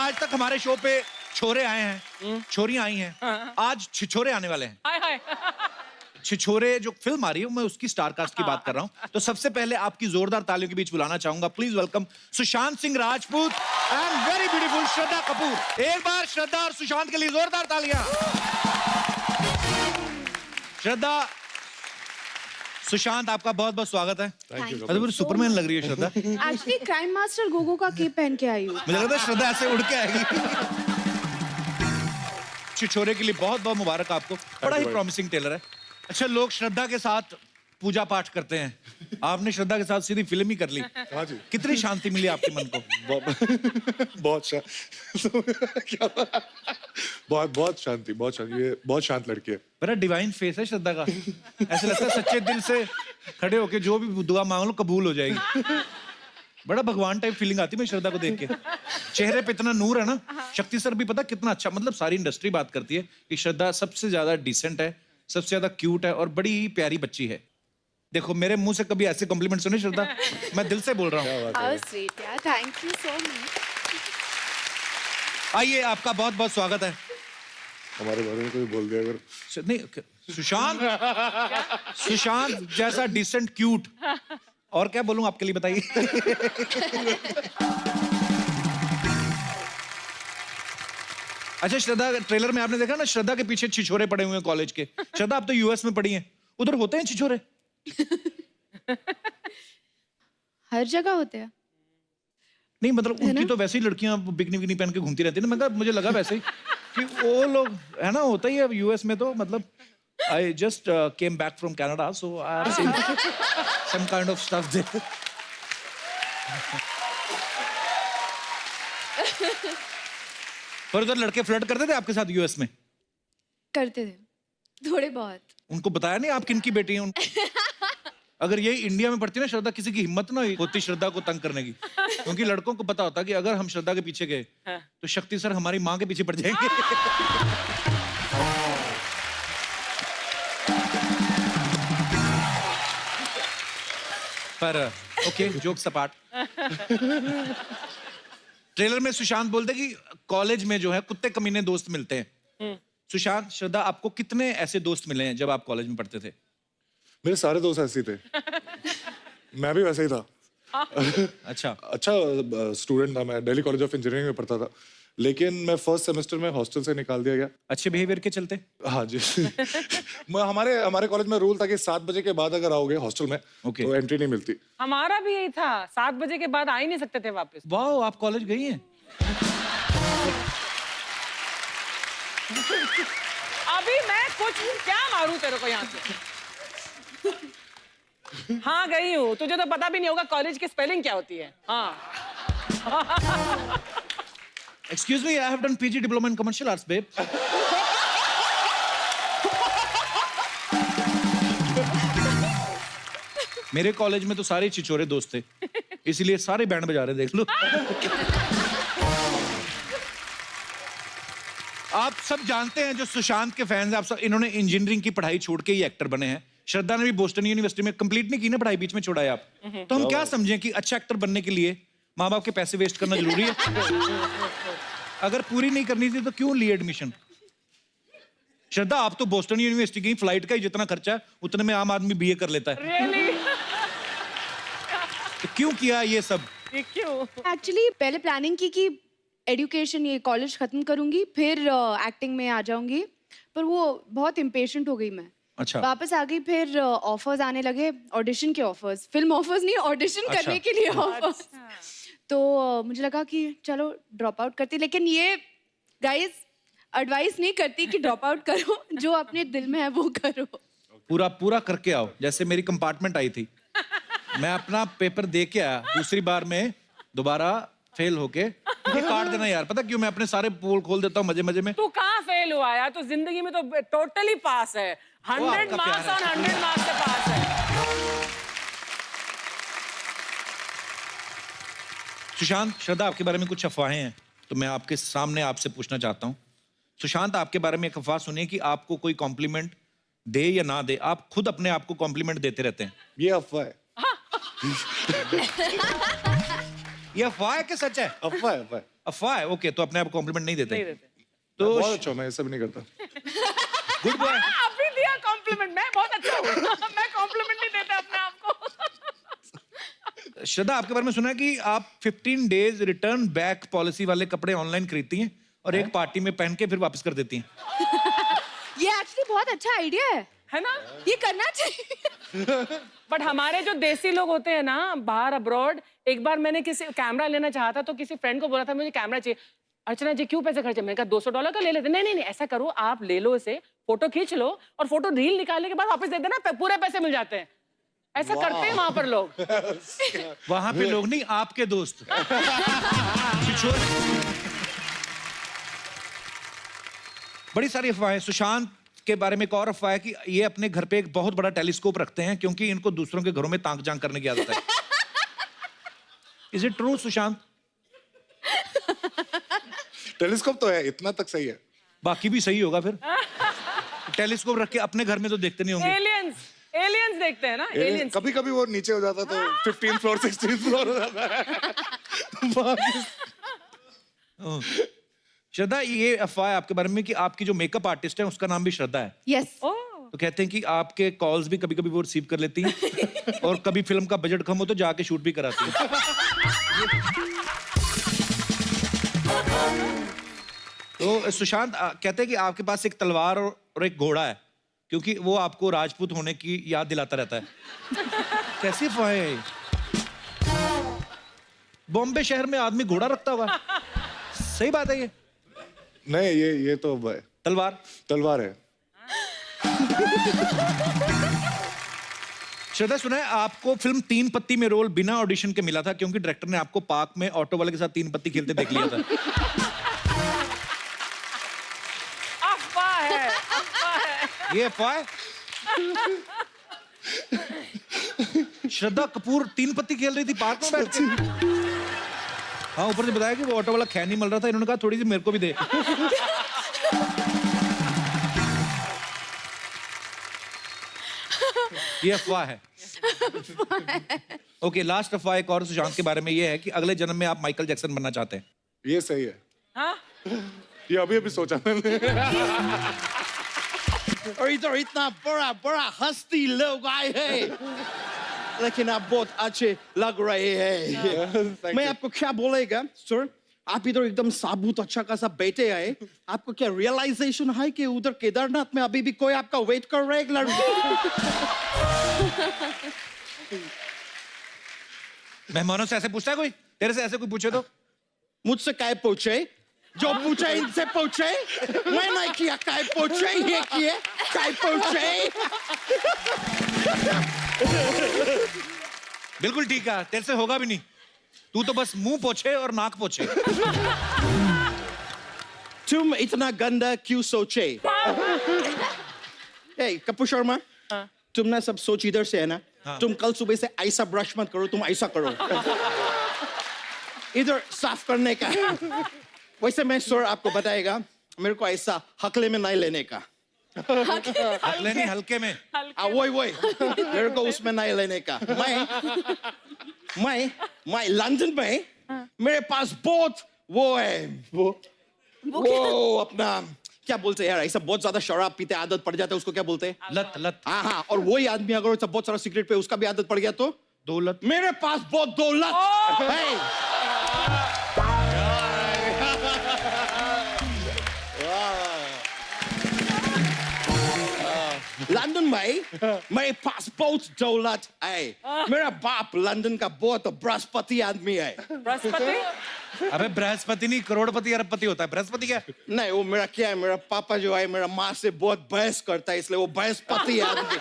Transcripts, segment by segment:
आज तक हमारे शो पे छोरे आए हैं, छोरियां आई हैं, आज छिछोरे आने वाले हैं। हाय हाय। छिछोरे जो फिल्म आ रही है मैं उसकी स्टार कास्ट की बात कर रहा हूं। तो सबसे पहले आपकी जोरदार तालियों के बीच बुलाना चाहूंगा, please welcome Sushant Singh Rajput and very beautiful Shraddha Kapoor. एक बार श्रद्धा और सुशांत के लिए जोरदार तालियां। श्रद्धा, सुशांत, आपका बहुत बहुत स्वागत है। पूरी सुपरमैन लग रही है श्रद्धा। एक्चुअली क्राइम मास्टर गोगो का केप पहन के आई हूँ। मुझे लगता है श्रद्धा ऐसे उड़ के आएगी। छिछोरे के लिए बहुत बहुत मुबारक आपको, बड़ा ही प्रॉमिसिंग टेलर है। अच्छा, लोग श्रद्धा के साथ पूजा पाठ करते हैं, आपने श्रद्धा के साथ सीधी फिल्म ही कर ली। हाँ जी। कितनी शांति मिली आपके मन को? बहुत शांति, ये बहुत शांत लड़की है। बड़ा डिवाइन फेस है श्रद्धा का, ऐसे लगता है सच्चे दिल से खड़े होके जो भी दुआ मांग लो कबूल हो जाएगी। बड़ा भगवान टाइप फीलिंग आती है मैं श्रद्धा को देख के। चेहरे पे इतना नूर है ना। शक्ति सर भी पता कितना अच्छा, मतलब सारी इंडस्ट्री बात करती है कि श्रद्धा सबसे ज्यादा डिसेंट है, सबसे ज्यादा क्यूट है और बड़ी ही प्यारी बच्ची है। देखो मेरे मुंह से कभी ऐसे कॉम्प्लीमेंट सुने श्रद्धा, मैं दिल से बोल रहा हूँ। How sweet यार, थैंक यू सो मच। आइए, आपका बहुत बहुत स्वागत है। हमारे बारे में कोई बोल दिया अगर? नहीं, सुशांत जैसा डिसेंट क्यूट, और क्या बोलूं आपके लिए, बताइए। अच्छा श्रद्धा, ट्रेलर में आपने देखा ना श्रद्धा के पीछे छिछोरे पड़े हुए हैं कॉलेज के। श्रद्धा, आप तो यूएस में पढ़ी हैं, उधर होते हैं छिछोरे? हर जगह होते हैं। नहीं मतलब उनकी तो वैसे ही लड़कियां बिकनी बिकनी पहन के घूमती रहती है ना, मगर मुझे लगा वैसे ही कि वो लोग है ना, होता ही है यूएस में। तो मतलब I just came back from Canada, so I have seen some kind of stuff there. पर उधर लड़के फ्लर्ट करते थे आपके साथ यूएस में? करते थे थोड़े बहुत। उनको बताया नहीं आप किनकी बेटी हैं? अगर ये इंडिया में पढ़ती ना श्रद्धा, किसी की हिम्मत ना होती श्रद्धा को तंग करने की, क्योंकि लड़कों को पता होता कि अगर हम श्रद्धा के पीछे गए तो शक्ति सर हमारी माँ के पीछे पड़ जाएंगे। पर ओके, जोक सपाट। ट्रेलर में सुशांत बोलते कि कॉलेज में जो है कुत्ते कमीने दोस्त मिलते हैं। सुशांत, श्रद्धा, आपको कितने ऐसे दोस्त मिले हैं जब आप कॉलेज में पढ़ते थे? मेरे सारे दोस्त ऐसे थे। मैं भी वैसे ही था। अच्छा स्टूडेंट था मैं, दिल्ली कॉलेज ऑफ इंजीनियरिंग में पढ़ता था, लेकिन मैं फर्स्ट सेमेस्टर में हॉस्टल से निकाल दिया गया। अच्छे बिहेवियर के चलते? हाँ जी। हमारे कॉलेज में रूल था कि 7 बजे के बाद अगर आओगे हॉस्टल में तो एंट्री नहीं मिलती। हमारा भी यही था, 7 बजे के बाद आ ही नहीं सकते थे वापस। वाह, आप कॉलेज गई हैं? अभी मैं कुछ क्या मारूं तेरे को यहाँ से? हाँ गई हूँ, तुझे तो पता भी नहीं होगा कॉलेज की स्पेलिंग क्या होती है। हाँ। Excuse me, I have done PG diploma in commercial arts, babe. मेरे कॉलेज में तो सारे छिछोरे दोस्त थे, इसलिए सारे बैंड बजा रहे, देख लो। आप सब जानते हैं जो सुशांत के फैंस हैं, आप सब, इन्होंने इंजीनियरिंग की पढ़ाई छोड़ के ही एक्टर बने हैं। श्रद्धा ने भी बोस्टन यूनिवर्सिटी में कंप्लीट नहीं की ना पढ़ाई, बीच में छोड़ा है आप। तो हम क्या समझें कि अच्छा एक्टर बनने के लिए माँ बाप के पैसे वेस्ट करना जरूरी है? अगर पूरी नहीं करनी थी तो क्यों ली एडमिशन? श्रद्धा, आप तो बोस्टन यूनिवर्सिटी की, फ्लाइट का ही जितना खर्चा है उतने में आम आदमी बीए कर लेता है। Really? तो क्यों किया ये सब? क्यों? एक्चुअली पहले प्लानिंग की कि एजुकेशन, ये कॉलेज खत्म करूंगी फिर एक्टिंग में आ जाऊंगी, पर वो बहुत इम्पेशेंट हो गई मैं। अच्छा। वापस आ गई, फिर ऑफर्स आने लगे, ऑडिशन के ऑफर्स, फिल्म ऑफर्स नहीं, ऑडिशन अच्छा। करने के लिए ऑफर्स। तो मुझे लगा कि चलो ड्रॉप आउट करती, लेकिन ये गाइस एडवाइस नहीं करती कि ड्रॉप आउट करो, जो अपने दिल में है वो करो। पूरा करके आओ। जैसे मेरी कंपार्टमेंट आई थी, मैं अपना पेपर दे के आया, दूसरी बार में दोबारा फेल होके, ये काट देना यार, पता क्यों? मैं अपने सारे पोल खोल देता हूँ मजे में। तू कहाँ फेल हुआ यार? तू जिंदगी में तो टोटली पास है। 100 मार्क्स और 100 मार्क्स से पास है। सुशांत, श्रद्धा आपके बारे में कुछ अफवाहें हैं, तो मैं आपके सामने आपसे पूछना चाहता हूँ। सुशांत, आपके बारे में एक अफवाह सुनी है कि आपको कोई कॉम्प्लीमेंट दे या ना दे, आप खुद अपने आप को कॉम्प्लीमेंट देते रहते हैं। ये अफवाह है। ये अफवाह है कि सच है? अफवाह है, अफवाह है। अफवाह है, ओके, तो अपने आप कॉम्प्लीमेंट नहीं देते। नहीं देते। तो बहुत अच्छा हूं, मैं ऐसा भी नहीं करता। Good boy. अभी दिया कॉम्प्लीमेंट, मैं बहुत अच्छा हूँ। मैं कॉम्प्लीमेंट नहीं देता अपने आप को। श्रद्धा, आपके बारे में सुना है कि आप 15 डेज रिटर्न बैक पॉलिसी वाले कपड़े ऑनलाइन खरीदती हैं और एक पार्टी में पहन के फिर वापस कर देती हैं। ये एक्चुअली बहुत अच्छा आइडिया है ना? ये करना चाहिए। बट हमारे जो देसी लोग होते हैं ना बाहर अब्रॉड, एक बार मैंने किसी कैमरा लेना चाहा था तो किसी फ्रेंड को बोला था मुझे कैमरा चाहिए। अर्चना जी क्यों पैसे खर्चे? मैंने कहा $200 का ले लेते। नहीं नहीं नहीं, ऐसा करो आप ले लो इसे, फोटो खींच लो और फोटो रील निकालने के बाद वापस दे देना, पूरे पैसे मिल जाते हैं। ऐसा करते हैं वहां पर लोग। वहां पे लोग नहीं, आपके दोस्त। बड़ी सारी अफवाहें। सुशांत के बारे में एक और अफवाह है कि ये अपने घर पे एक बहुत बड़ा टेलीस्कोप रखते हैं क्योंकि इनको दूसरों के घरों में ताक झांक करने की आदत है। Is it true Sushant? Telescope तो है, इतना तक सही है। बाकी भी सही होगा फिर। टेलीस्कोप रख के अपने घर में तो देखते नहीं होंगे। एलियंस देखते हैं ना, एलियंस। कभी कभी वो नीचे हो जाता तो 15 फ्लोर 16 फ्लोर हो जाता है। श्रद्धा, ये अफवाह है आपके बारे में कि आपकी जो मेकअप आर्टिस्ट है उसका नाम भी श्रद्धा है। यस। तो कहते हैं कि आपके कॉल्स भी कभी कभी वो रिसीव कर लेती हैं और कभी फिल्म का बजट कम हो तो जाके शूट भी कराती हैं। तो सुशांत कहते हैं कि आपके पास एक तलवार और एक घोड़ा है क्योंकि वो आपको राजपूत होने की याद दिलाता रहता है। कैसी अफवाह है ये? बॉम्बे शहर में आदमी घोड़ा रखता हुआ? सही बात है ये? नहीं, ये तो तलवार है। श्रद्धा, सुना है आपको फिल्म 3 पत्ती में रोल बिना ऑडिशन के मिला था क्योंकि डायरेक्टर ने आपको पार्क में ऑटो वाले के साथ 3 पत्ती खेलते देख लिया था। अफवाह है। ये अफवाह है? श्रद्धा कपूर 3 पत्ती खेल रही थी पार्क में बैठ के। हाँ, ऊपर से बताया कि वो ऑटो वाला खैर नहीं मिल रहा था, इन्होंने कहा थोड़ी सी मेरे को भी दे। ये अफवाह है। ओके, लास्ट अफवाह एक और सुशांत के बारे में ये है कि अगले जन्म में आप माइकल जैक्सन बनना चाहते हैं। ये सही है। हाँ? ये अभी सोचा मैंने। और इधर इतना बड़ा बड़ा हस्ती लोग आए हैं, लेकिन आप बहुत अच्छे लग रहे हैं। मैं आपको क्या बोलेगा सर, आप इधर एकदम साबुत अच्छा खासा बैठे आए, आपको क्या रियलाइजेशन है कि उधर केदारनाथ में अभी भी कोई आपका वेट कर रहा है एक लड़की? मेहमानों से ऐसे पूछता है कोई? तेरे से ऐसे कोई पूछे तो? मुझसे काय पूछे? जो पूछे इनसे पूछे। मैं नहीं किया काय पूछे, ये किए काय पूछे। बिल्कुल ठीक है, तेरे से होगा भी नहीं। तू तो बस मुंह पोछे और नाक पोछे। तुम इतना गंदा क्यों सोचे? ए कपूर शर्मा, तुम ना सब सोच इधर से है ना। तुम कल सुबह से ऐसा ब्रश मत करो, तुम ऐसा करो। इधर साफ करने का। वैसे मैं सर आपको बताएगा, मेरे को ऐसा हकले में नहीं लेने का। हकले नहीं, हल्के में। वही मेरे को उसमें नहीं लेने का। मैं लंदन में मेरे पास बहुत वो है, वो अपना क्या बोलते हैं यार, ऐसा बहुत ज्यादा शराब पीते आदत पड़ जाता है, उसको क्या बोलते हैं? लत। हाँ, और वही आदमी अगर उसका बहुत सारा सिगरेट पे उसका भी आदत पड़ गया तो दौलत। मेरे पास बहुत दौलत है। लंदन में मेरे पास बहुत दौलत है। मेरा बाप लंदन का बहुत बृहस्पति आदमी है। बृहस्पति? अबे बृहस्पति नहीं, करोड़पति अरबपति होता है। बृहस्पति क्या? नहीं, वो मेरा क्या है, मेरा पापा जो है मेरा माँ से बहुत बहस करता है, इसलिए वो बृहस्पति आदमी।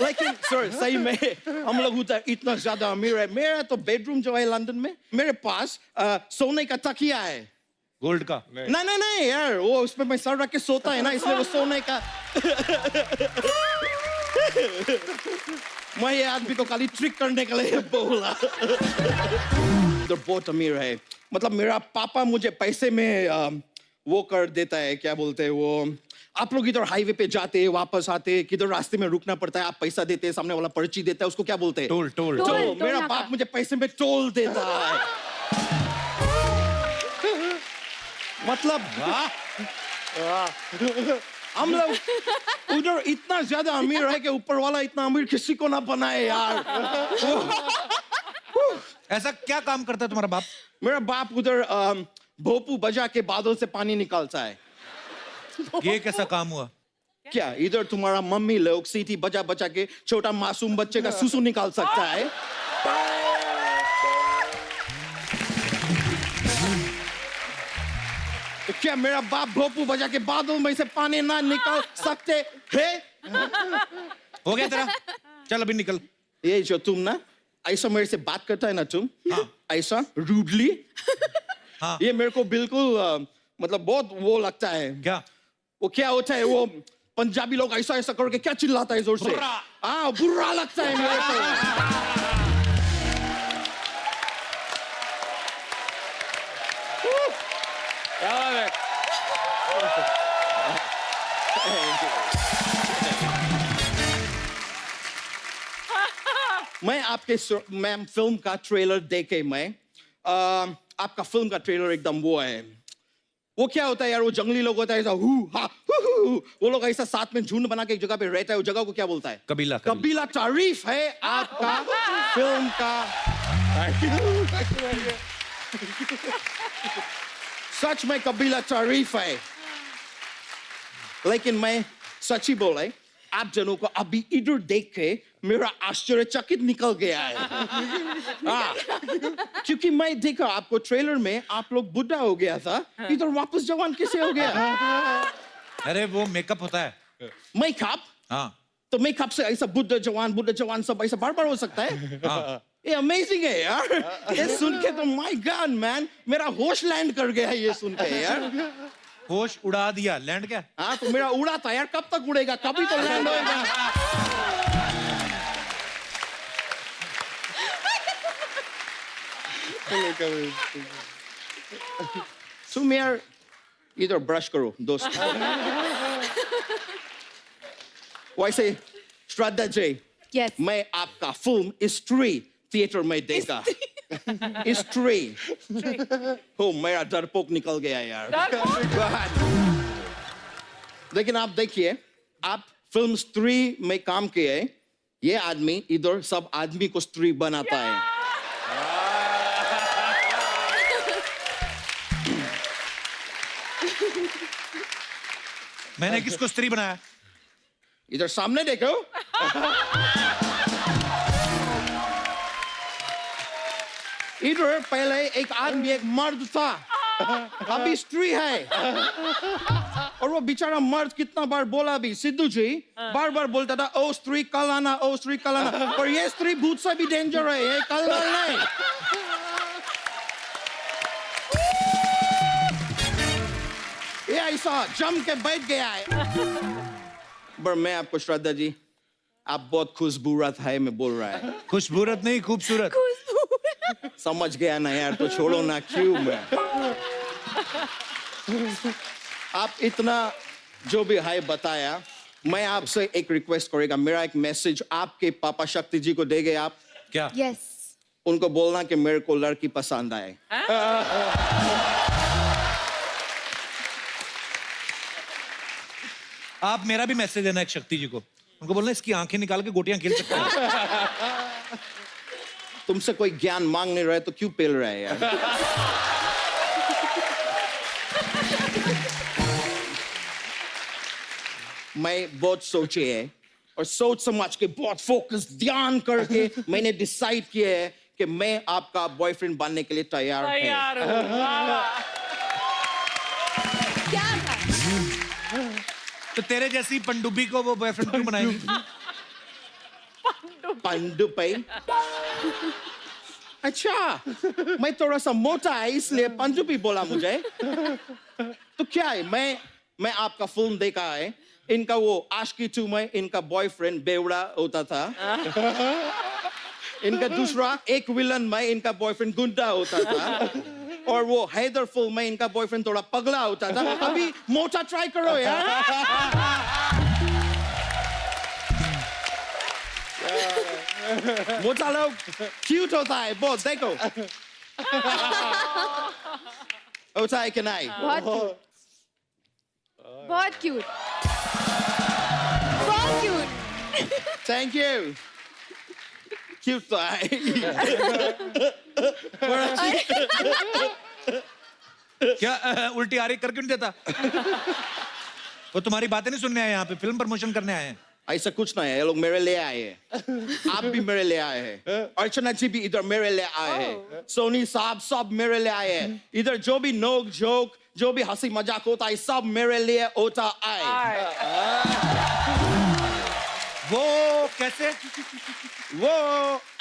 लेकिन सर सही में हम लोग उधर इतना ज्यादा अमीर है। मेरा तो बेडरूम जो है लंदन में, मेरे पास सोने का तकिया है। गोल्ड का? नहीं यार, वो उसमें मैं सर रख के सोता है ना, इसलिए वो सोने का। मैं ये आदमी को खाली ट्रिक करने के लिए बोला। इधर बहुत अमीर है, मतलब मेरा पापा मुझे पैसे में वो कर देता है, क्या बोलते हैं वो, आप लोग इधर हाईवे पे जाते हैं वापस आते हैं किधर रास्ते में रुकना पड़ता है आप पैसा देते हैं सामने वाला पर्ची देता है उसको क्या बोलते हैं टोल टोल टोल। तो मेरा नाका। बाप मुझे पैसे में टोल देता है मतलब हम लोग उधर इतना ज्यादा अमीर है कि ऊपर वाला इतना अमीर किसी को ना बनाए यार ऐसा क्या काम करता है तुम्हारा बाप? मेरा बाप उधर भोपू बजा के बादल से पानी निकालता है ये कैसा काम हुआ? क्या इधर तुम्हारा मम्मी लोग सीटी बजा बजा के छोटा मासूम बच्चे का सुसु निकाल सकता है तो क्या मेरा बाप भोपू बजा के बादल में से पानी ना निकाल सकते हैं हो गया तेरा? चल अभी निकल। ये जो तुम ना ऐसा मेरे से बात करता है ना तुम ऐसा रूडली हाँ। ये मेरे को बिल्कुल मतलब बहुत वो लगता है क्या? वो क्या होता है वो पंजाबी लोग ऐसा ऐसा करके क्या चिल्लाता है जोर से बुर्रा। हाँ बुरा लगता है मेरे को मैं फिल्म का ट्रेलर देखे आपका फिल्म का ट्रेलर एकदम वो है वो क्या होता है यार वो जंगली लोग होता है ऐसा वो लोग ऐसा साथ में झुंड बना के एक जगह पे रहता है वो जगह को क्या बोलता है कबीला कबीला तारीफ है आपका फिल्म का सच में कबीला तारीफ है लेकिन मैं सच ही बोला आप जनों को अभी इधर देख के मेरा आश्चर्यचकित निकल गया है क्योंकि मैं देखा आपको ट्रेलर में आप लोग बुढ़ा हो गया था इधर वापस जवान कैसे हो गया अरे वो मेकअप होता है। मेकअप हाँ तो मेकअप से ऐसा बुढ़ा जवान सब ऐसा बार बार हो सकता है हाँ। ये अमेजिंग है यार ये सुन के तो माय गॉड मैन मेरा होश लैंड कर गया है ये सुन के यार होश उड़ा दिया। लैंड क्या? हाँ तो मेरा उड़ा था यार कब तक उड़ेगा कभी तो लैंड होएगा तुम यार इधर ब्रश करो दोस्त वैसे श्रद्धा जी Yes. मैं आपका फिल्म स्त्री थिएटर में देखा स्त्री हो मेरा डरपोक निकल गया यार लेकिन आप देखिए आप फिल्म स्त्री में काम किए ये आदमी इधर सब आदमी को स्त्री बनाता है मैंने किसको स्त्री बनाया? इधर सामने देखो इधर पहले एक आदमी एक मर्द था अभी स्त्री है और वो बेचारा मर्द कितना बार बोला भी सिद्धू जी बार बार बोलता था ओ स्त्री कल आना ओ स्त्री कल आना और ये स्त्री भूत से भी डेंजर है ये कल नहीं ये ऐसा जम के बैठ गया है पर मैं आपको श्रद्धा जी आप बहुत खुशबूरत है मैं बोल रहा है खुशबूरत नहीं खूबसूरत। समझ गया ना यार तो छोड़ो ना क्यों मैं आप इतना जो भी है बताया मैं आपसे एक रिक्वेस्ट करेगा मेरा एक मैसेज आपके पापा शक्ति जी को देंगे आप क्या? Yes. उनको बोलना कि मेरे को लड़की पसंद आए आप मेरा भी मैसेज देना एक शक्ति जी को उनको बोलना इसकी आंखें निकाल के गोटियां खेल सकते हैं। तुमसे कोई ज्ञान मांग नहीं रहा है तो क्यों पेल रहा है यार मैं बहुत सोचे है और सोच समझ के बहुत फोकस ध्यान करके मैंने डिसाइड किया है कि मैं आपका बॉयफ्रेंड बनने के लिए तैयार है तैयार हो वाह। क्या था? तो तेरे जैसी पंडुबी को वो बॉयफ्रेंड क्यों बनाएगी? पंडुपई अच्छा मैं थोड़ा सा मोटा है इसलिए पंडुपी बोला मुझे तो क्या है मैं आपका फिल्म देखा है इनका वो आशिकी 2 में इनका बॉयफ्रेंड बेवड़ा होता था इनका दूसरा एक विलन में इनका बॉयफ्रेंड गुंडा होता था और वो हैदरफुल में इनका बॉयफ्रेंड थोड़ा पगला होता था, अभी मोटा ट्राई करो यार। मोटा लोग क्यूट होता है बहुत, देखो। होता है कि नहीं? बहुत क्यूट, बहुत क्यूट, बहुत क्यूट। Thank you. क्यूट तो है। क्या उल्टी आरी कर क्यों नहीं देता? वो तुम्हारी बातें नहीं सुनने आए यहाँ पे, फिल्म प्रमोशन करने आए हैं। ऐसा कुछ नहीं है, ये लोग मेरे लिए आए हैं, आप भी मेरे लिए आए हैं, अर्चना जी भी इधर मेरे लिए आए हैं, सोनी साहब सब मेरे लिए आए हैं, इधर जो भी नोक जोक, जो भी हंसी मजाक होता है, सब मेरे लिए होता है। वो कैसे? वो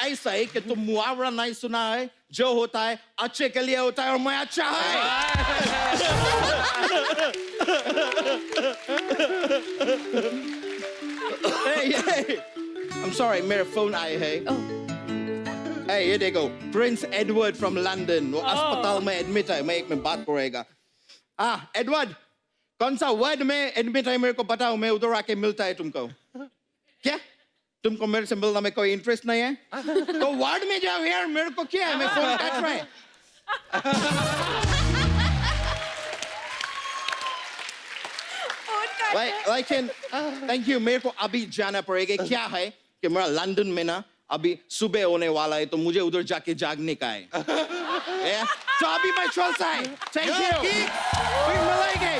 ऐसा है कि तुम मुहावरा नहीं सुना है, जो होता है अच्छे के लिए होता है और मैं अच्छा है। Hey, I'm sorry, मेरा फोन आया है। Hey, ये देखो, प्रिंस एडवर्ड फ्रॉम लंदन, वो अस्पताल में एडमिट है, मैं एक में बात करेगा। एडवर्ड, कौन सा वार्ड में एडमिट है मेरे को बताओ, मैं उधर आके मिलता है तुमको। क्या? तुमको मेरे से मिलना में कोई इंटरेस्ट नहीं है? तो वार्ड में जाओ यार, मेरे को क्या है, मैं फोन काट रहा है। लेकिन थैंक यू, मेरे को अभी जाना पड़ेगा। क्या है कि मेरा लंदन में ना अभी सुबह होने वाला है, तो मुझे उधर जाके जागने का है। तो अभी मैं चलता है। थैंक यू, फिर मिलेंगे।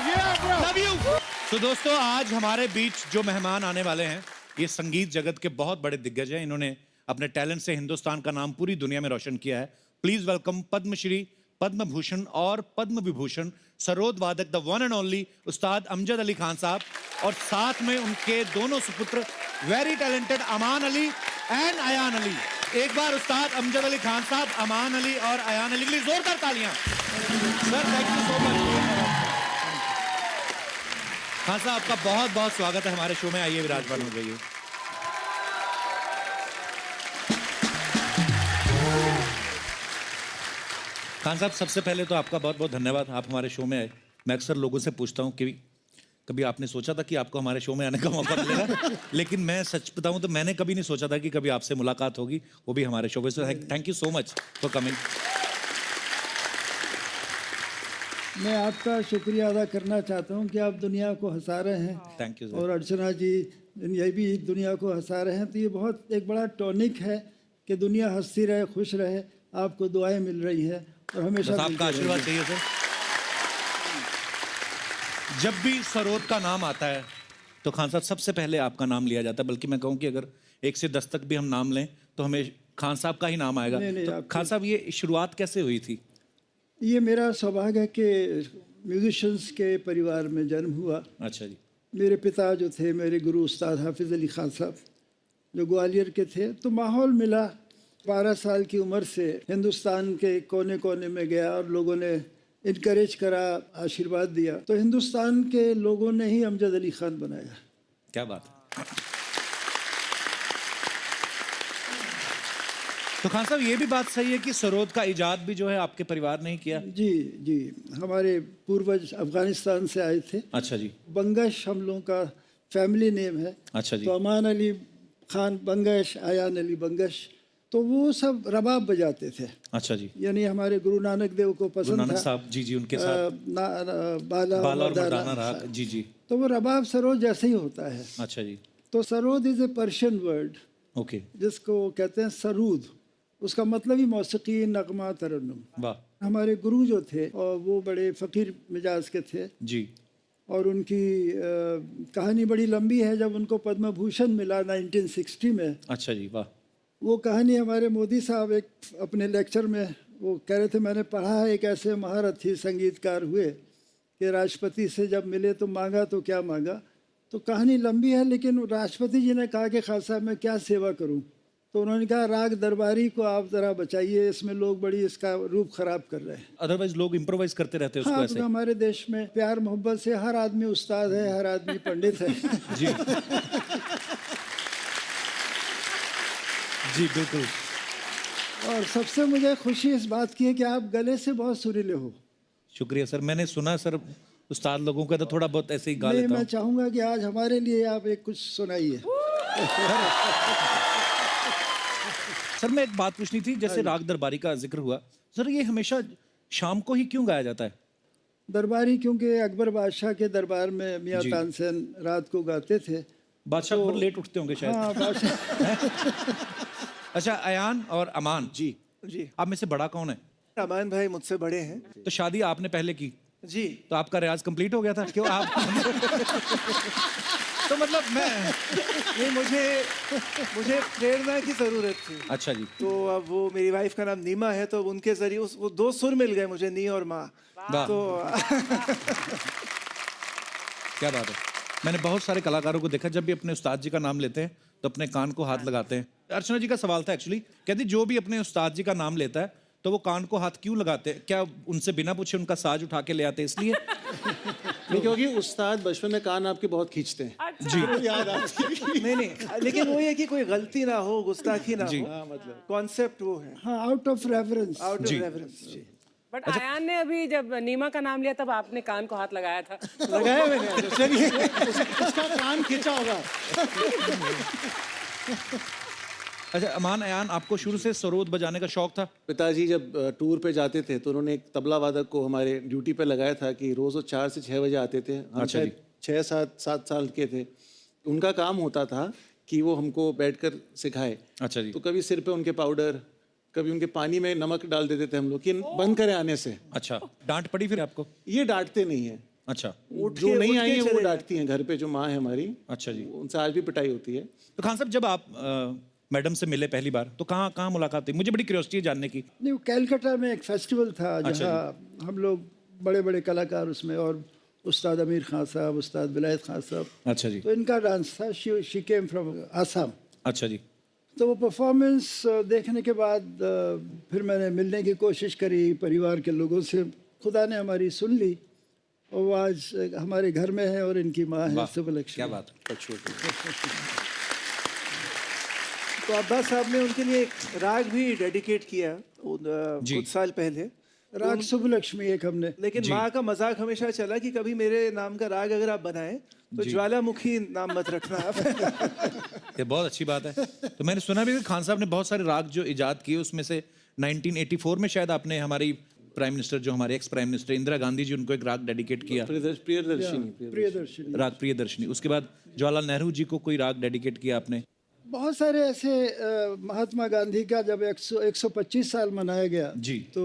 Love you. तो दोस्तों, आज हमारे बीच जो मेहमान आने वाले हैं, ये संगीत जगत के बहुत बड़े दिग्गज हैं। इन्होंने अपने टैलेंट से हिंदुस्तान का नाम पूरी दुनिया में रोशन किया है। प्लीज वेलकम पद्मश्री, पद्म भूषण और पद्म विभूषण सरोद वादक द वन एंड ओनली उस्ताद अमजद अली खान साहब, और साथ में उनके दोनों सुपुत्र very talented Amaan Ali and Ayaan Ali. एक बार उस्ताद अमजद अली खान साहब, अमान अली और अयान अली के लिए जोरदार तालियां। Sir thank you so much. Khan साहब, आपका बहुत बहुत स्वागत है हमारे शो में। आइए, विराजमान हो जाइए। खान साहब, सबसे पहले तो आपका बहुत बहुत धन्यवाद, आप हमारे शो में आए। मैं अक्सर लोगों से पूछता हूँ कि कभी आपने सोचा था कि आपको हमारे शो में आने का मौका मिलेगा? लेकिन मैं सच बताऊं तो मैंने कभी नहीं सोचा था कि कभी आपसे मुलाकात होगी, वो भी हमारे शो पे। So thank you so much for coming. मैं आपका शुक्रिया अदा करना चाहता हूं कि आप दुनिया को हंसा रहे हैं। Thank you. और अर्चना जी ये भी दुनिया को हंसा रहे हैं, तो ये बहुत एक बड़ा टॉनिक है कि दुनिया हंसती रहे, खुश रहे। आपको दुआएं मिल रही हैं और हमेशा आपका आशीर्वाद चाहिए सर। जब भी सरोद का नाम आता है तो खान साहब सबसे पहले आपका नाम लिया जाता है, बल्कि मैं कहूँ कि अगर 1 से 10 तक भी हम नाम लें तो हमें खान साहब का ही नाम आएगा। तो खान साहब, ये शुरुआत कैसे हुई थी? ये मेरा सौभाग्य है कि म्यूजिशियंस के परिवार में जन्म हुआ। अच्छा जी। मेरे पिता जो थे, मेरे गुरु उस्ताद हाफिज़ अली खान साहब, जो ग्वालियर के थे, तो माहौल मिला। 12 साल की उम्र से हिंदुस्तान के कोने कोने में गया और लोगों ने इनकरेज करा, आशीर्वाद दिया, तो हिंदुस्तान के लोगों ने ही अमजद अली खान बनाया। क्या बात है। तो खान साहब, ये भी बात सही है कि सरोद का इजाद भी जो है आपके परिवार ने ही किया? जी जी, हमारे पूर्वज अफगानिस्तान से आए थे। अच्छा जी। बंगश हम लोगों का फैमिली नेम है। अच्छा जी। तो अमान अली खान बंगश, अयान अली बंगश, तो वो सब रबाब बजाते थे। अच्छा जी। यानी हमारे गुरु नानक देव को गुरु पसंद नानक था। साहब, जी जी, उनके साथ बाला और मर्दाना राग। राग, जी जी। तो वो रबाब सरोद जैसे ही होता है। अच्छा जी। तो sarod is a Persian word, okay. जिसको कहते हैं सरूद। उसका मतलब ही मौसीकी, नगमा, तरन्नुम। वाह। हमारे गुरु जो थे और वो बड़े फ़कीर मिजाज के थे जी। और उनकी कहानी बड़ी लंबी है। जब उनको पद्म भूषण मिला 1960 में, अच्छा जी, वाह। वो कहानी हमारे मोदी साहब एक अपने लेक्चर में वो कह रहे थे, मैंने पढ़ा है एक ऐसे महारथी संगीतकार हुए कि राष्ट्रपति से जब मिले तो मांगा तो क्या मांगा। तो कहानी लंबी है, लेकिन राष्ट्रपति जी ने कहा कि खान साहब मैं क्या सेवा करूं? तो उन्होंने कहा राग दरबारी को आप ज़रा बचाइए, इसमें लोग बड़ी इसका रूप खराब कर रहे हैं। अदरवाइज लोग इम्प्रोवाइज करते रहते हैं उसको हाँ, ऐसे। तो हमारे देश में प्यार मोहब्बत से हर आदमी उस्ताद है, हर आदमी पंडित है। जी जी, बिल्कुल। और सबसे मुझे खुशी इस बात की है कि आप गले से बहुत सुरीले हो। शुक्रिया सर, मैंने सुना सर उस्ताद लोगों का तो थोड़ा बहुत ऐसे ही गा नहीं, लेता मैं हूँ। चाहूंगा कि आज हमारे लिए आप एक कुछ सुनाइए। सर मैं एक बात पूछनी थी, जैसे राग दरबारी का जिक्र हुआ सर, ये हमेशा शाम को ही क्यों गाया जाता है? दरबारी क्योंकि अकबर बादशाह के दरबार में मियाँ जी। तानसेन रात को गाते थे। बादशाह अकबर लेट उठते होंगे शायद। हाँ, बादशाह अच्छा, अयान और अमान, जी जी। आप में से बड़ा कौन है? अमान भाई मुझसे बड़े हैं। तो शादी आपने पहले की, जी। तो आपका रियाज कंप्लीट हो गया था क्यों आप? तो मतलब मैं, नहीं, मुझे प्रेरणा की जरूरत थी। अच्छा जी, तो अब वो मेरी वाइफ का नाम नीमा है, तो उनके जरिए वो दो सुर मिल गए मुझे, नी और माँ। वाह। तो क्या बात है। मैंने बहुत सारे कलाकारों को देखा, जब भी अपने उस्ताद जी का नाम लेते हैं तो अपने कान को हाथ लगाते हैं। अर्चना जी का सवाल था एक्चुअली, कहती जो भी अपने उस्ताद जी का नाम लेता है तो वो कान को हाथ क्यों लगाते हैं? क्या उनसे बिना पूछे उनका साज उठा के ले आते हैं इसलिए? नहीं, क्योंकि उस्ताद बचपन में कान आपके बहुत खींचते हैं। जी नहीं, लेकिन वो ये कि कोई गलती ना हो, गुस्ताखी ना जी। हो। मतलब कॉन्सेप्ट वो है, हाँ, out of reference. Out of जी। रेफरेंस। जी। बट आयान ने अभी जब नीमा का नाम लिया तब आपने कान को हाथ लगाया था। लगाया मैंने। चलिए, उसका कान खींचा होगा। अच्छा अमान, अयान, आपको शुरू से सरोद बजाने का शौक था? पिताजी जब टूर पे जाते थे तो उन्होंने एक तबला वादक को हमारे ड्यूटी पे लगाया था कि रोज वो 4 से 6 बजे आते थे। हम अच्छा जी। 6-7 साल के थे। उनका काम होता था कि वो हमको बैठकर सिखाए। अच्छा जी, तो कभी सिर पे उनके पाउडर, कभी उनके पानी में नमक डाल देते थे हम लोग कि बंद करें आने से। अच्छा, डांट पड़ी फिर आपको? ये डांटते नहीं है, अच्छा जो नहीं आई है वो डांटती हैं। घर पे जो माँ है हमारी, अच्छा जी। उनसे आज भी पिटाई होती है। तो खान साहब, जब आप मैडम से मिले पहली बार तो कहाँ मुलाकात हुई? मुझे बड़ी क्यूरियोसिटी है जानने की। नहीं, वो कैलकाटा में एक फेस्टिवल था अच्छा जहाँ हम लोग बड़े बड़े कलाकार उसमें, और उस्ताद अमीर खान साहब, उस्ताद विलायत खान साहब, अच्छा जी, तो इनका डांस था। She came from Assam. अच्छा जी, तो वो परफॉर्मेंस देखने के बाद फिर मैंने मिलने की कोशिश करी परिवार के लोगों से। खुदा ने हमारी सुन ली और वो आज हमारे घर में है और इनकी माँ है सुबलक्ष्मी। क्या बात है। तो अब्बास साहब ने उनके लिए एक राग भी डेडिकेट किया जी। कुछ साल पहले। राग सुबलक्ष्मी एक हमने। लेकिन माँ का मजाक हमेशा चला कि कभी मेरे नाम का राग अगर आप बनाएं तो ज्वालामुखी नाम मत रखना आप। ये बहुत अच्छी बात है। तो मैंने सुना भी कि खान साहब ने बहुत सारे राग जो इजाद किए, उसमें से 1984 में शायद आपने हमारी प्राइम मिनिस्टर, जो हमारे ex prime minister Indira Gandhi ji, उनको एक राग डेडिकेट किया, प्रियदर्शिनी। प्रियदर्शनी। राग प्रियदर्शनी। उसके बाद जवाहरलाल नेहरू जी को कोई राग डेडिकेट किया आपने? बहुत सारे ऐसे महात्मा गांधी का जब 125 साल मनाया गया जी। तो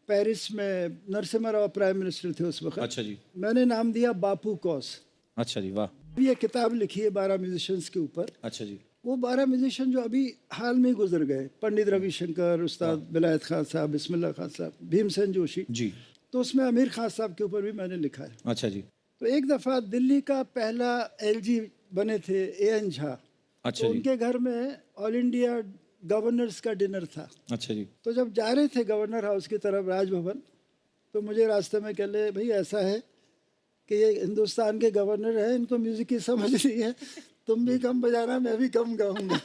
पेरिस में नरसिम्हा राव प्राइम मिनिस्टर थे उस वक्त। अच्छा जी, मैंने नाम दिया बापू कौस। अच्छा जी, वाह। ये किताब लिखी है 12 म्यूजिशियंस के ऊपर। अच्छा जी, वो 12 म्यूजिशियन जो अभी हाल में ही गुजर गए, पंडित रविशंकर, उस्ताद विलायत खान साहब, बिस्मिल्लाह खान साहब, भीमसेन जोशी, जी, तो उसमें आमिर खान साहब के ऊपर भी मैंने लिखा है। अच्छा जी, तो एक दफ़ा दिल्ली का पहला एलजी बने थे एएन झा। अच्छा तो जी, उनके घर में ऑल इंडिया गवर्नर्स का डिनर था। अच्छा जी, तो जब जा रहे थे गवर्नर हाउस की तरफ, राजभवन, तो मुझे रास्ते में कह ले, भाई ऐसा है कि ये हिंदुस्तान के गवर्नर हैं, इनको म्यूजिक की समझ नहीं है, तुम भी कम बजाना, मैं भी कम गाऊंगा।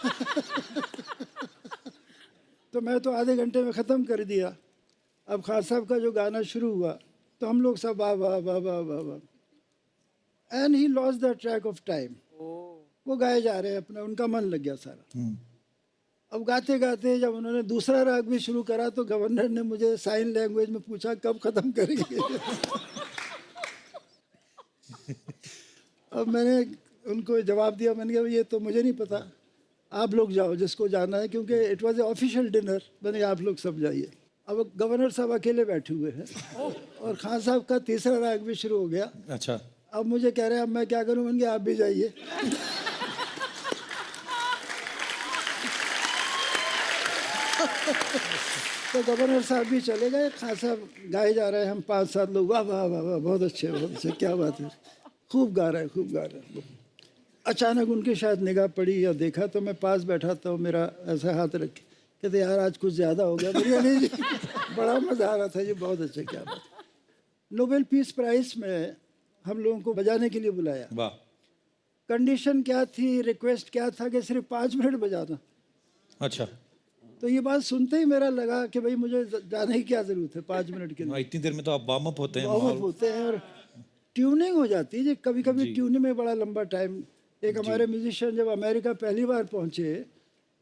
तो मैं तो आधे घंटे में ख़त्म कर दिया। अब खान साहब का जो गाना शुरू हुआ तो हम लोग सब वाह वाह वाह वाह वाह वाह, and he lost the track of time. वो गाए जा रहे हैं अपना, उनका मन लग गया सारा। अब गाते गाते जब उन्होंने दूसरा राग भी शुरू करा तो गवर्नर ने मुझे साइन लैंग्वेज में पूछा कब ख़त्म करेंगे। अब मैंने उनको जवाब दिया, मैंने कहा ये तो मुझे नहीं पता, आप लोग जाओ जिसको जाना है, क्योंकि it was a official dinner. मैंने आप लोग सब जाइए। अब गवर्नर साहब अकेले बैठे हुए हैं और खान साहब का तीसरा राग भी शुरू हो गया। अच्छा, अब मुझे कह रहे हैं अब मैं क्या करूं? मैंने कहा आप भी जाइए। तो गवर्नर साहब भी चले गए, खान साहब गाए जा रहे हैं, हम 5-7 लोग वाह वाह वाह वाह, बहुत अच्छे बहुत अच्छे, क्या बात है, खूब गा रहे हैं खूब गा रहे हैं। अचानक उनकी शायद निगाह पड़ी या देखा, तो मैं पास बैठा था, मेरा ऐसा हाथ रख के कहते यार आज कुछ ज़्यादा हो गया। बोलिए नहीं जी, बड़ा मज़ा आ रहा था जी, बहुत अच्छा, क्या बात। नोबेल पीस प्राइज़ में हम लोगों को बजाने के लिए बुलाया। वाह, कंडीशन क्या थी, रिक्वेस्ट क्या था कि सिर्फ 5 मिनट बजाना। अच्छा, तो ये बात सुनते ही मेरा लगा कि भाई मुझे जाने की क्या जरूरत है 5 मिनट के लिए। इतनी देर में तो आप वार्म अप होते हैं, वार्म अप माहौल- होते हैं और ट्यूनिंग हो जाती है। कभी कभी ट्यूनिंग में बड़ा लंबा टाइम। एक हमारे म्यूजिशियन जब अमेरिका पहली बार पहुंचे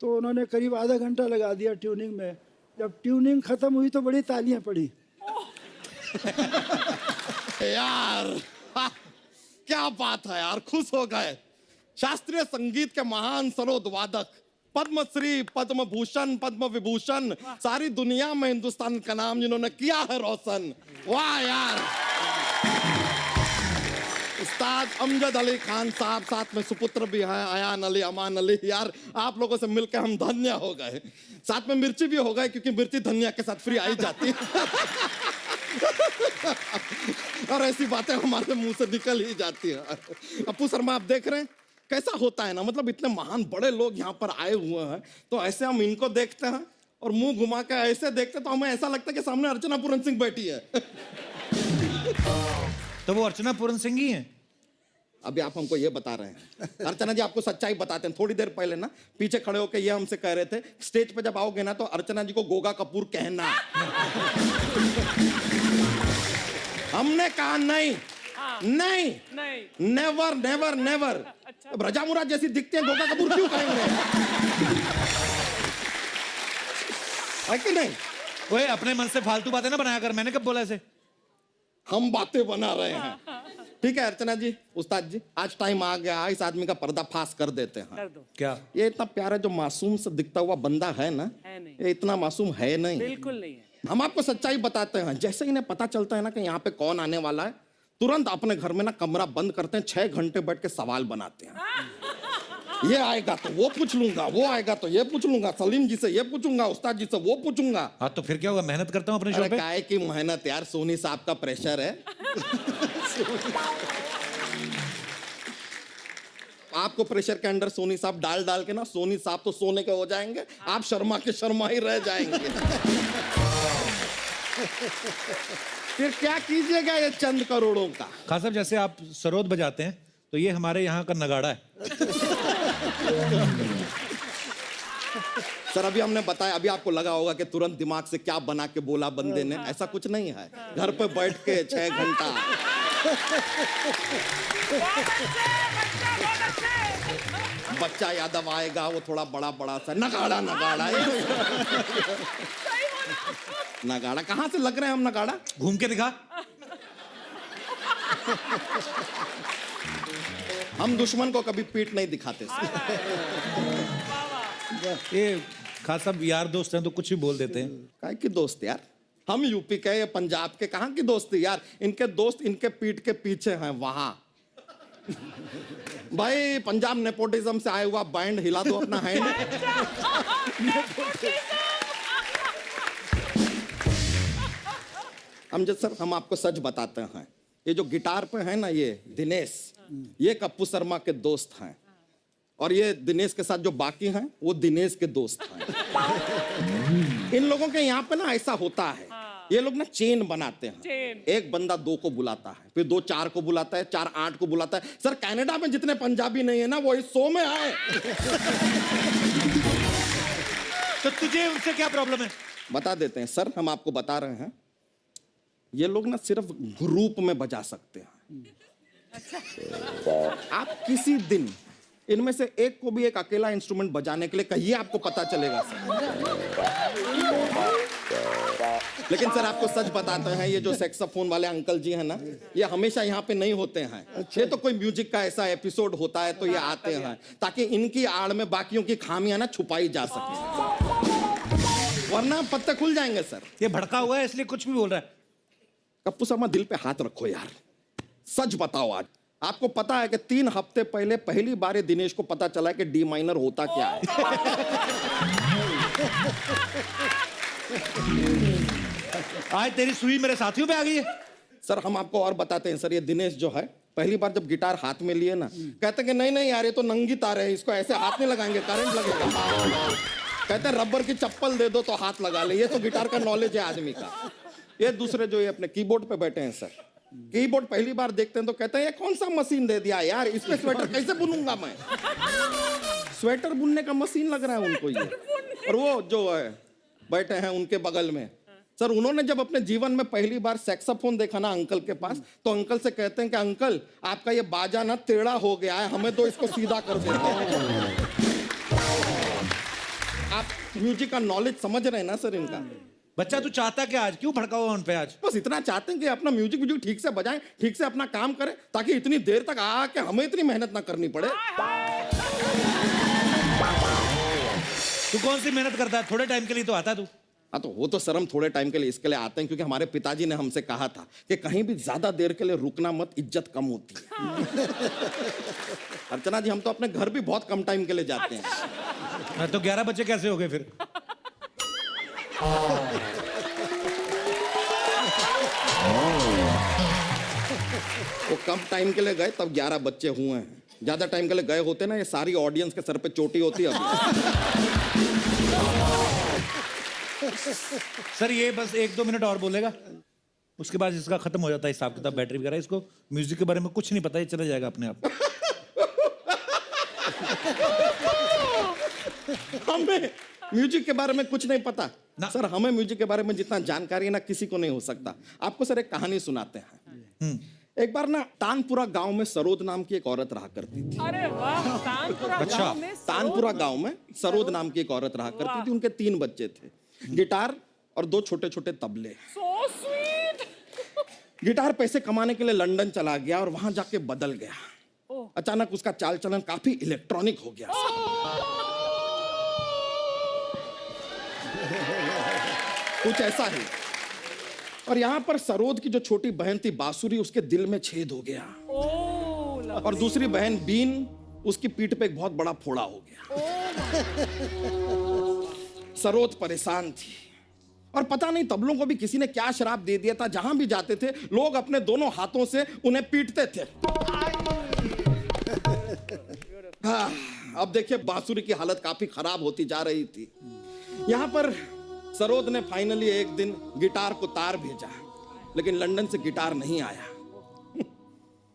तो उन्होंने करीब आधा घंटा लगा दिया ट्यूनिंग में। जब ट्यूनिंग खत्म हुई तो बड़ी तालियां पड़ी। यार हा, क्या बात है यार, खुश हो गए। शास्त्रीय संगीत के महान सरोद वादक, पद्मश्री, पद्म भूषण, पद्म विभूषण, सारी दुनिया में हिंदुस्तान का नाम जिन्होंने किया है रोशन। वाह यार, उस्ताद अमजद अली खान साहब, साथ में सुपुत्र भी है अयान अली, अमान अली। यार आप लोगों से मिलकर हम धन्य हो गए। साथ में मिर्ची भी हो गए क्योंकि मिर्ची धनिया के साथ फ्री आई जाती है। और ऐसी बातें हमारे मुंह से निकल ही जाती है। अपू शर्मा आप देख रहे हैं कैसा होता है ना, मतलब इतने महान बड़े लोग यहाँ पर आए हुए हैं तो ऐसे हम इनको देखते हैं और मुंह घुमा के ऐसे देखते तो हमें ऐसा लगता है कि सामने अर्चना पूरन सिंह बैठी है। तो वो अर्चना पूरन सिंह ही हैं। अभी आप हमको ये बता रहे हैं, अर्चना जी आपको सच्चाई बताते हैं। थोड़ी देर पहले ना पीछे खड़े होकर ये हमसे कह रहे थे स्टेज पे जब आओगे ना तो अर्चना जी को गोगा कपूर कहना। हमने कहा नहीं, नहीं, नहीं। Never never never. अब रजा मुराद जैसी दिखती है, गोगा कपूर क्यों कहेंगे? है कि नहीं? ओए अपने मन से फालतू बातें ना बनाया कर, मैंने कब बोला ऐसे? हम बातें बना रहे हैं। ठीक है अर्चना जी, उस्ताद जी, आज टाइम आ गया, इस आदमी का पर्दाफाश कर देते हैं। कर दो। क्या? ये इतना प्यारा जो मासूम से दिखता हुआ बंदा है ना, है नहीं। ये इतना मासूम है नहीं। बिल्कुल नहीं है। हम आपको सच्चाई बताते हैं। जैसे इन्हें पता चलता है ना कि यहाँ पे कौन आने वाला है, तुरंत अपने घर में ना कमरा बंद करते हैं, 6 घंटे बैठ के सवाल बनाते हैं। ये आएगा तो वो पूछ लूंगा, वो आएगा तो ये पूछ लूंगा, सलीम जी से ये पूछूंगा, उस्ताद जी से वो पूछूंगा। हाँ तो फिर क्या होगा, मेहनत करता हूँ अपने शो अरे पे। काहे की मेहनत यार, सोनी साहब का प्रेशर है। आपको प्रेशर के अंडर सोनी साहब डाल डाल के ना, सोनी साहब तो सोने के हो जाएंगे, आप शर्मा के शर्मा ही रह जाएंगे। फिर क्या कीजिएगा ये चंद करोड़ों का। खास साहब जैसे आप सरोद बजाते हैं तो ये हमारे यहाँ का नगाड़ा है। सर अभी हमने बताया, अभी आपको लगा होगा कि तुरंत दिमाग से क्या बना के बोला बंदे ने, ऐसा कुछ नहीं है। घर पे बैठ के 6 घंटा। बच्चा यादव आएगा, वो थोड़ा बड़ा बड़ा सा नगाड़ा, नगाड़ा नगाड़ा कहाँ से लग रहे हैं हम नगाड़ा? घूम के दिखा। हम दुश्मन को कभी पीठ नहीं दिखाते सर। ये खास साहब यार दोस्त हैं तो कुछ भी बोल देते हैं। काय की दोस्त यार, हम यूपी के, ये पंजाब के, कहाँ की दोस्ती यार? इनके दोस्त इनके पीठ के पीछे हैं वहां। भाई पंजाब नेपोटिज्म से आया हुआ बैंड, हिला दो अपना हैंड। अमजद सर हम आपको सच बताते हैं, ये जो गिटार पे है ना ये दिनेश, ये कप्पू शर्मा के दोस्त हैं, और ये दिनेश के साथ जो बाकी हैं वो दिनेश के दोस्त हैं। इन लोगों के यहाँ पे ना ऐसा होता है, ये लोग ना चेन बनाते हैं। चेन। एक बंदा 2 को बुलाता है, फिर 2 4 को बुलाता है, 4 8 को बुलाता है। सर कनाडा में जितने पंजाबी नहीं है ना वो इस शो में आए। तो तुझे उनसे क्या प्रॉब्लम है? बता देते हैं सर, हम आपको बता रहे हैं, ये लोग ना सिर्फ ग्रुप में बजा सकते हैं। आप किसी दिन इनमें से एक को भी एक अकेला इंस्ट्रूमेंट बजाने के लिए कहिए, आपको पता चलेगा सर। लेकिन सर आपको सच बताते हैं, ये जो सैक्सोफोन वाले अंकल जी हैं ना, ये हमेशा यहाँ पे नहीं होते हैं। ये तो कोई म्यूजिक का ऐसा एपिसोड होता है तो ये आते हैं ताकि इनकी आड़ में बाकियों की खामियां ना छुपाई जा सके, वरना पत्ते खुल जाएंगे सर। ये भड़का हुआ है इसलिए कुछ भी बोल रहा है। कप्पू शर्मा दिल पे हाथ रखो यार, सच बताओ आज आपको पता है कि 3 हफ्ते पहले पहली बार दिनेश को पता चला कि डी माइनर होता क्या है। आज तेरी सुई मेरे साथियों पे आ गई है। सर हम आपको और बताते हैं सर, ये दिनेश जो है पहली बार जब गिटार हाथ में लिए ना, कहते कि नहीं नहीं यार ये तो नंगी तार है, इसको ऐसे हाथ नहीं लगाएंगे, करंट लगेगा। कहते रबर की चप्पल दे दो तो हाथ लगा ले, ये तो गिटार का नॉलेज है आदमी का। ये दूसरे जो ये अपने कीबोर्ड पे बैठे हैं सर, कीबोर्ड पहली बार देखते हैं तो कहते हैं ये कौन सा मशीन दे दिया यार, इसमें स्वेटर कैसे बुनूंगा मैं? स्वेटर बुनने का मशीन लग रहा है उनको ये। और वो जो है बैठे हैं उनके बगल में, सर उन्होंने जब अपने जीवन में पहली बार सैक्सोफोन देखा ना अंकल के पास, तो अंकल से कहते हैं कि अंकल आपका ये बाजा ना टेढ़ा हो गया है, हमें तो इसको सीधा कर दो। आप म्यूजिक का नॉलेज समझ रहे हैं ना सर इनका? बच्चा तू चाहता क्या आज, क्यों भड़का हुआ उन पे आज? बस इतना चाहते हैं कि अपना म्यूजिक व्यूजिक ठीक से बजाएं, ठीक से अपना काम करें, ताकि इतनी देर तक आके हमें इतनी मेहनत ना करनी पड़े। तू कौन सी मेहनत करता है? थोड़े टाइम के लिए तो आता तू। हाँ तो वो तो सर हम थोड़े टाइम के लिए इसके लिए आते हैं क्योंकि हमारे पिताजी ने हमसे कहा था कि कहीं भी ज्यादा देर के लिए रुकना मत, इज्जत कम होती है। अर्चना जी हम तो अपने घर भी बहुत कम टाइम के लिए जाते हैं। हाँ, तो 11 बच्चे कैसे हो गए फिर? वो कम टाइम के लिए गए तब 11 बच्चे हुए हैं, ज्यादा टाइम के लिए गए होते ना ये सारी ऑडियंस के सर पे चोटी होती है अभी। सर ये बस 1-2 मिनट और बोलेगा, उसके बाद इसका खत्म हो जाता है हिसाब किताब, बैटरी वगैरह। इसको म्यूजिक के बारे में कुछ नहीं पता, ये चला जाएगा अपने आप। हमें म्यूजिक के बारे में कुछ नहीं पता ना। सर हमें म्यूजिक के बारे में जितना जानकारी है ना किसी को नहीं हो सकता। आपको सर एक कहानी सुनाते हैं। एक बार ना तानपुरा गांव में सरोद नाम की एक औरत रहा करती थी। अरे वाह, तानपुरा अच्छा। गांव में तानपुरा गांव में सरोद नाम की एक औरत रहा करती थी। उनके 3 बच्चे थे, गिटार और 2 छोटे छोटे तबले। so sweet। गिटार पैसे कमाने के लिए लंदन चला गया और वहां जाके बदल गया। अचानक उसका चाल चलन काफी इलेक्ट्रॉनिक हो गया। कुछ ऐसा ही। और यहाँ पर सरोद की जो छोटी बहन थी बांसुरी, उसके दिल में छेद हो गया। और दूसरी बहन बीन, उसकी पीठ पे एक बहुत बड़ा फोड़ा हो गया। सरोद परेशान थी और पता नहीं तबलों को भी किसी ने क्या शराब दे दिया था, जहां भी जाते थे लोग अपने दोनों हाथों से उन्हें पीटते थे। हाँ, अब देखिए बांसुरी की हालत काफी खराब होती जा रही थी। यहाँ पर सरोद ने फाइनली एक दिन गिटार को तार भेजा, लेकिन लंदन से गिटार नहीं आया।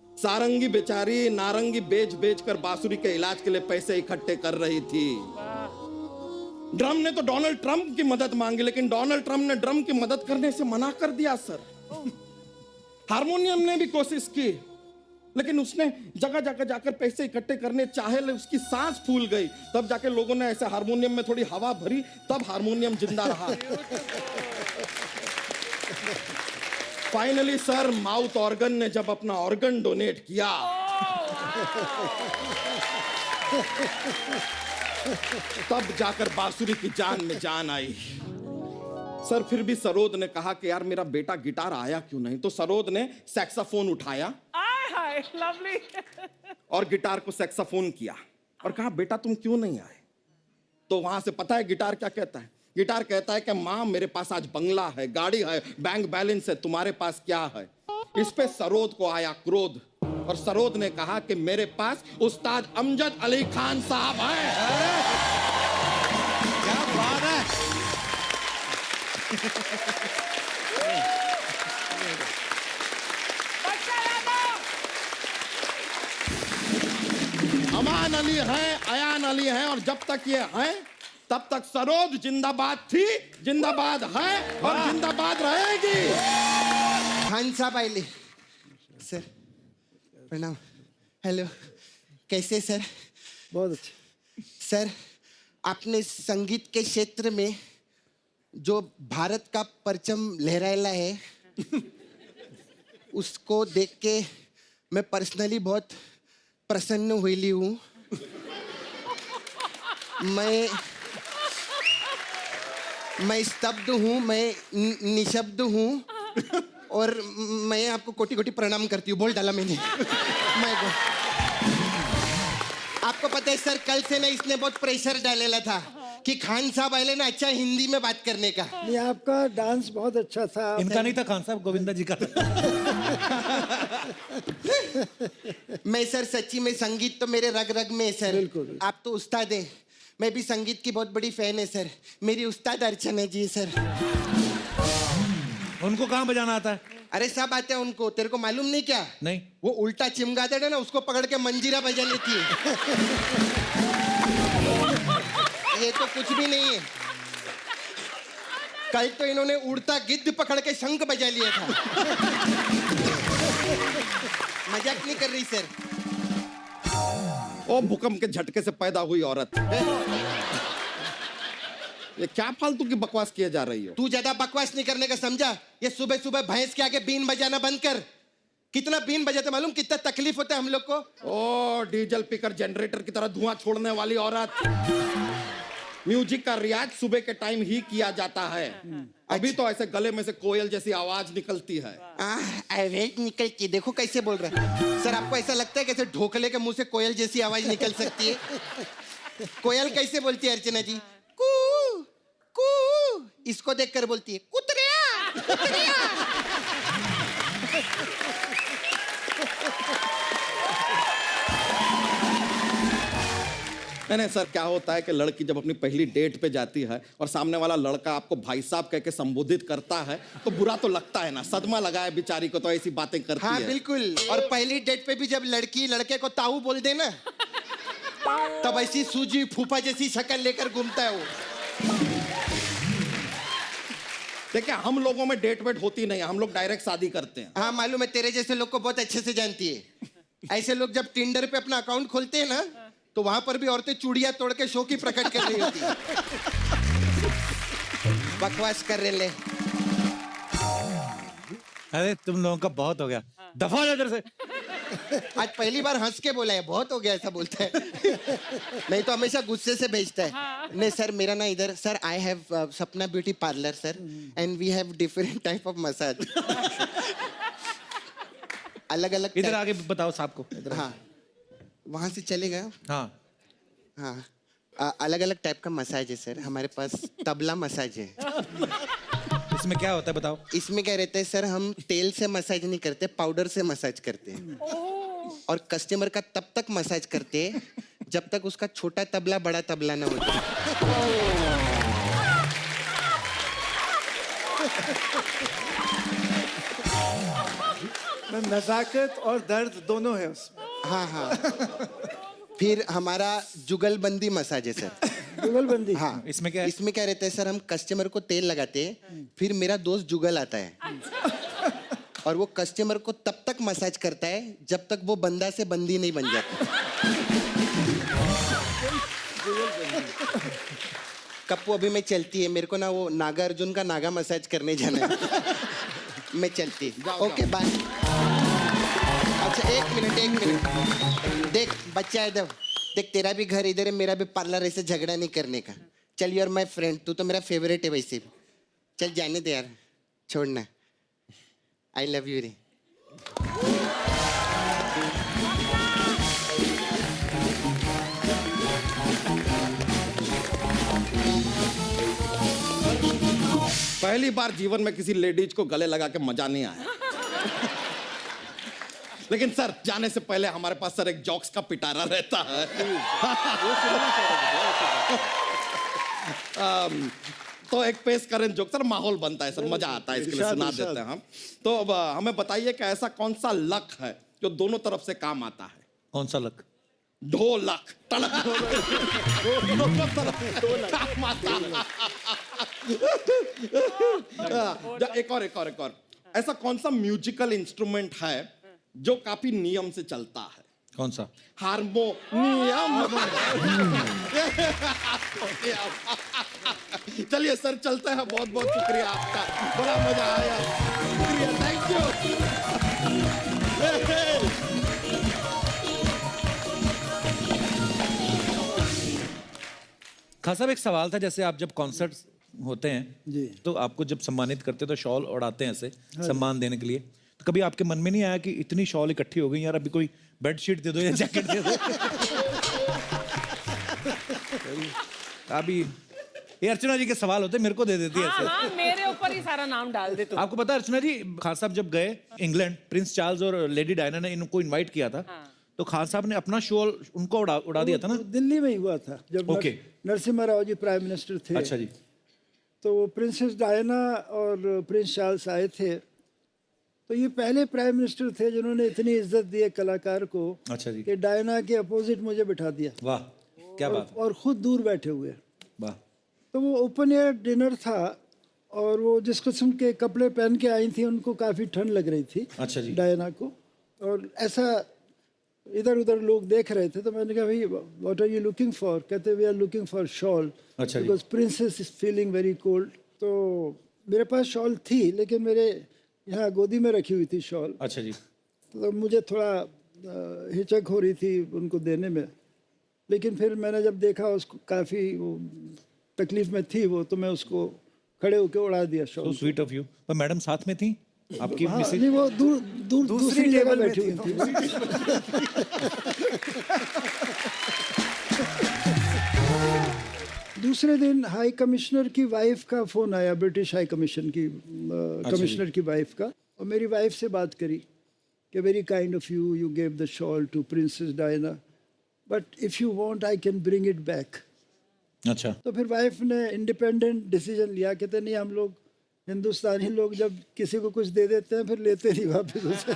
सारंगी बेचारी नारंगी बेच बेच कर बांसुरी के इलाज के लिए पैसे इकट्ठे कर रही थी। ड्रम ने तो डोनाल्ड ट्रंप की मदद मांगी, लेकिन डोनाल्ड ट्रंप ने ड्रम की मदद करने से मना कर दिया सर। हारमोनियम ने भी कोशिश की, लेकिन उसने जगह जगह जाकर पैसे इकट्ठे करने चाहे, उसकी सांस फूल गई। तब जाके लोगों ने ऐसे हारमोनियम में थोड़ी हवा भरी, तब हारमोनियम जिंदा रहा। फाइनली सर माउथ ऑर्गन ने जब अपना ऑर्गन डोनेट किया, तब जाकर बांसुरी की जान में जान आई। सर फिर भी सरोद ने कहा कि यार मेरा बेटा गिटार आया क्यों नहीं, तो सरोद ने सैक्सोफोन उठाया लवली और गिटार को सैक्सोफोन किया और कहा बेटा तुम क्यों नहीं आए? तो वहां से पता है गिटार क्या कहता है? गिटार कहता है कि माँ मेरे पास आज बंगला है, गाड़ी है, बैंक बैलेंस है, तुम्हारे पास क्या है? इस पे सरोद को आया क्रोध और सरोद ने कहा कि मेरे पास उस्ताद अमजद अली खान साहब हैं। क्या बात है। अमान अली हैं, अयान अली हैं, और जब तक ये हैं तब तक सरोद जिंदाबाद थी, जिंदाबाद है और जिंदाबाद रहेगी। खान साहब आइले सर, प्रणाम। हेलो, कैसे सर? बहुत अच्छे। सर आपने संगीत के क्षेत्र में जो भारत का परचम लहराया है उसको देख के मैं पर्सनली बहुत प्रसन्न हुई हूँ। मैं स्तब्ध हूँ, मैं निशब्द हूँ और मैं आपको कोटि कोटि प्रणाम करती हूँ। बोल डाला मैंने। मैं आपको पता है सर, कल से ना इसने बहुत प्रेशर डालेला था कि खान साहब आए ना अच्छा हिंदी में बात करने का। नहीं, आपका डांस बहुत अच्छा था। इनका नहीं था, खान साहब गोविंदा जी का था। मैं सर सच्ची में संगीत तो मेरे रग रग में है सर। बिल्कुल। आप तो उस्ताद है, मैं भी संगीत की बहुत बड़ी फैन है सर। मेरी उस्ताद अर्चना जी है सर। उनको कहाँ बजाना आता है? अरे सब आते हैं उनको, तेरे को मालूम नहीं क्या? नहीं। वो उल्टा चिमगादड़ है ना, उसको पकड़ के मंजीरा बजा लेती है। ये तो कुछ भी नहीं है। कल तो इन्होंने उड़ता गिद्ध पकड़ के शंख बजा लिया था। मजाक नहीं कर रही सर। ओ भूकंप के झटके से पैदा हुई औरत, ये क्या फालतू की बकवास किए जा रही हो? तू ज्यादा बकवास नहीं करने का समझा? ये सुबह सुबह भैंस के आगे बीन बजाना बंद कर। कितना बीन बजाते मालूम कितना तकलीफ होता है हम लोग को? ओ डीजल पिकर जनरेटर की तरह धुआं छोड़ने वाली औरत। म्यूजिक का रियाज सुबह के टाइम ही किया जाता है। अभी तो ऐसे गले में से कोयल जैसी आवाज निकलती है। आवाज निकलती, देखो कैसे बोल रहा है सर। आपको ऐसा लगता है कैसे ढोकले के मुंह से कोयल जैसी आवाज निकल सकती है? कोयल कैसे बोलती है अर्चना जी? कू कू। इसको देखकर बोलती है कुतरिया कुतरिया। नहीं सर, क्या होता है कि लड़की जब अपनी पहली डेट पे जाती है और सामने वाला लड़का आपको भाई साहब कह के संबोधित करता है तो बुरा तो लगता है ना। सदमा लगा है बेचारी को तो ऐसी बातें करती हाँ है। बिल्कुल। और पहली डेट पे भी जब लड़की लड़के को ताऊ बोल दे ना, तब ऐसी सूजी फूफा जैसी शक्ल लेकर घूमता है वो। देखिए, हम लोगों में डेट वेट होती नहीं है, हम लोग डायरेक्ट शादी करते हैं। हाँ मालूम है, तेरे जैसे लोग को बहुत अच्छे से जानती है। ऐसे लोग जब टिंडर पे अपना अकाउंट खोलते हैं ना, तो वहां पर भी औरतें चूड़ियां तोड़ के शो की प्रकट कर रही होती है। बकवास कर रहे ले। अरे तुम लोगों का बहुत हो गया, दफा हो जा इधर से। आज पहली बार हंस के बोला है, बहुत हो गया ऐसा बोलता है। नहीं तो हमेशा गुस्से से भेजता है। नहीं सर, मेरा ना इधर sir, I have Sapna beauty parlour sir, and we have different type of massage. अलग अलग इधर आगे बताओ साहब को। हाँ, वहां से चलेगा। हाँ हाँ, अलग अलग टाइप का मसाज है सर हमारे पास। तबला मसाज है। इसमें क्या होता है बताओ? इसमें क्या रहता है सर, हम तेल से मसाज नहीं करते, पाउडर से मसाज करते हैं। और कस्टमर का तब तक मसाज करते हैं जब तक उसका छोटा तबला बड़ा तबला ना हो जाए। नजाकत और दर्द दोनों है उसमें। हाँ हाँ। फिर हमारा जुगलबंदी मसाज है सर। जुगलबंदी? हाँ। इसमें क्या है? इसमें क्या रहता है सर, हम कस्टमर को तेल लगाते हैं, फिर मेरा दोस्त जुगल आता है और वो कस्टमर को तब तक मसाज करता है जब तक वो बंदा से बंदी नहीं बन जाता। कप्पू अभी मैं चलती है, मेरे को ना वो नागा अर्जुन का नागा मसाज करने जाना है। मैं चलती। Okay bye. अच्छा एक मिनट। देख बच्चा इधर देख, तेरा भी घर इधर है, मेरा भी पार्लर, ऐसे झगड़ा नहीं करने का। चल यू आर माय फ्रेंड, तू तो मेरा फेवरेट है वैसे भी। चल जाने दे यार, छोड़ना। आई लव यू रे। पहली बार जीवन में किसी लेडीज को गले लगा के मजा नहीं आया। लेकिन सर, जाने से पहले हमारे पास सर एक जोक्स का पिटारा रहता है। तो एक पेश करें जोक सर, माहौल बनता है सर, मजा आता है, इसके लिए सुना देते हैं हम। तो अब हमें बताइए कि ऐसा कौन सा लक है जो दोनों तरफ से काम आता है? कौन सा लक? ढोलक। दोनों तरफ से काम आता है। एक और ऐसा कौन सा म्यूजिकल इंस्ट्रूमेंट है जो काफी नियम से चलता है? कौन सा? हारमोनियम। चलिए सर, चलते हैं। बहुत बहुत शुक्रिया आपका, बड़ा मजा आया। शुक्रिया, थैंक यू। खान साहब, एक सवाल था, जैसे आप जब कॉन्सर्ट होते हैं जी। तो आपको जब सम्मानित करते हैं तो शॉल उड़ाते हैं ऐसे सम्मान देने के लिए, तो कभी आपके मन में नहीं आया कि इतनी शॉल इकट्ठी हो गई यार, अभी कोई बेडशीट दे दो या जैकेट दे दो? अभी ये अर्चना जी के सवाल होते मेरे को दे देती है हाँ, ऐसे। हाँ, मेरे ऊपर ही सारा नाम डाल दे तू। आपको पता है अर्चना जी, खान साहब जब गए इंग्लैंड, प्रिंस चार्ल्स और लेडी डायना ने इनको इनवाइट किया था, तो खान साहब ने अपना शॉल उनको उड़ा दिया था ना? दिल्ली में ही हुआ था जब okay. Narasimha Rao ji prime minister थे। अच्छा जी। तो प्रिंसेस डायना और प्रिंस चार्ल्स आए थे, तो ये पहले प्राइम मिनिस्टर थे जिन्होंने इतनी इज्जत दी एक कलाकार को। अच्छा जी। कि डायना के अपोजिट मुझे बिठा दिया। वाह, क्या बात। और खुद दूर बैठे हुए। वाह। तो वो ओपन एयर डिनर था और वो जिस किस्म के कपड़े पहन के आई थी उनको काफ़ी ठंड लग रही थी अच्छा जी। डायना को। और ऐसा इधर उधर लोग देख रहे थे तो मैंने कहा भाई what are you looking for? कहते we are looking for shawl अच्छा जी। Because princess is feeling very cold. तो मेरे पास शॉल थी लेकिन मेरे यहाँ गोदी में रखी हुई थी शॉल, अच्छा जी। तो मुझे थोड़ा हिचक हो रही थी उनको देने में। लेकिन फिर मैंने जब देखा उसको काफ़ी वो तकलीफ में थी वो, तो मैं उसको खड़े होकर उड़ा दिया सो शॉल। Sweet of you. पर मैडम साथ में थी आपकी हाँ, मिसेज? नहीं वो दूसरी जगह टेबल में बैठी थी हुई थी। दूसरे दिन हाई कमिश्नर की वाइफ का फोन आया, ब्रिटिश हाई कमीशन की कमिश्नर की वाइफ का, और मेरी वाइफ से बात करी कि very kind of you, you gave the shawl to Princess Diana, but if you want I can bring it back. अच्छा। तो फिर वाइफ ने इंडिपेंडेंट डिसीजन लिया, कहते नहीं हम लोग हिंदुस्तानी लोग जब किसी को कुछ दे देते हैं फिर लेते नहीं वापस उसे।